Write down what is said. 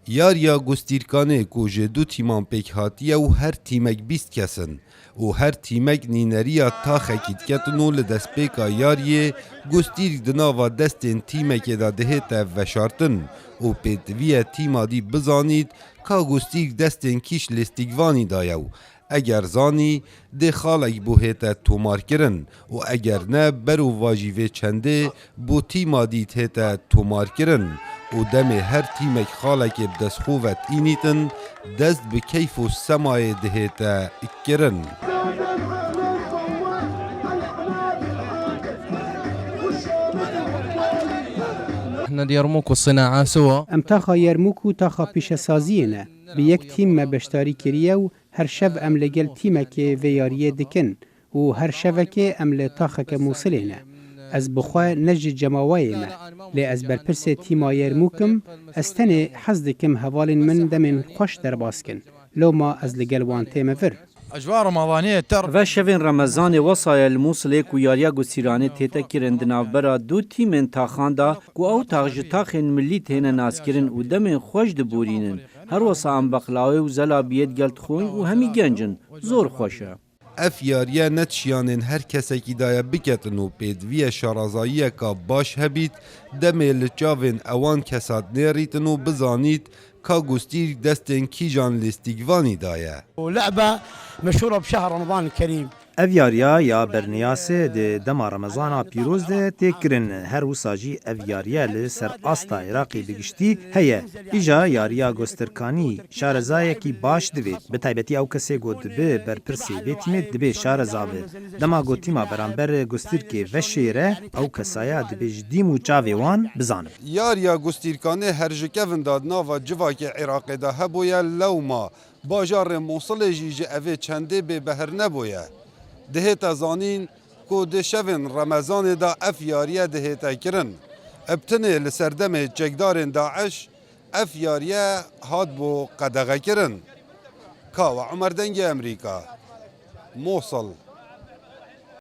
یاریا گستیرکانه کو جه دو تیمان پیک هاتیه و هر تیمک 20 کسن و هر تیمک نینریا تا خکید کتنو لدست پیکا یاریه گستیر دناوا دستین تیمک دا دهیتا وشارتن و پیدویه تیما دی بزانید که گستیر دستین کیش لستیگوانی دایو اگر زانی ده خالک بو هیتا تومار کرن و اگر نه برو واجیوه چنده بو تیما دیت هیتا تومار کرن و دم هر تیمک خالک بدست خوفت اینیتن دست به کیف و سمای ده هیتا کرن احنا يرموك والصناعة سوا ام تاخا يرموك و تاخا پیش سازیه به یک تیم ما بشتاری کریه و هر شب ام لگل تیمه که ویاریه دکن و هر شبکه ام لتاخه که موصلینه از بخواه نج جماوی ما لی از برپرس تیما یرموکم استنه حز دکم حوال من دمین خوش در باسکن لو ما از لگل وان تیم فر اجواء رمضانيه تر و شوین رمضان وصای الموصل کو یاریا گسیرانه تیتا کرن دنابرا دو تیمن تاخاندا کو او تاج تاخن ملی تهنه ناسکرین و دم خوش دبورینن هر وصام بقلاوی و زلابیت گلت خوین و همی گنجن زور خوشه اف یاریا نتشیانن هر کسی که دایا بکتن و پیدوی شارازایی که باش هبید دمه لچاوین اوان کساد نیریتن و بزانید که گستیر دستن کی جان لیستیگوانی دایا ولعبة مشهورة بشهر رمضان الكريم ev yariya ya berniyasê di dema Remezana pîroz de tê kirin her wisa jî ev yariya li ser asta Iraqê digiştî heye îja yariya gostirkanî şarezayekî baş divê bi taybetî ew kesê got dibe berpirsê vê tîmê dibe şareza ve dema gotîma beramber gostirkê veşê re ew kesaya dibe ji dîm û çavê wan bizanin یاریا گستیرکانه هر جکوین داد ناوا جواکی عراقی دا هبویا لوما باجار موصل جیجه اوه چنده به بهر نبویا دهیتا زانین کو ده شوین رمضان دا اف یاریه دهیتا کرن ابتنه لسردم چکدار داعش اف یاریه هاد بو قدغه کرن کا و عمر دنگ امریکا موصل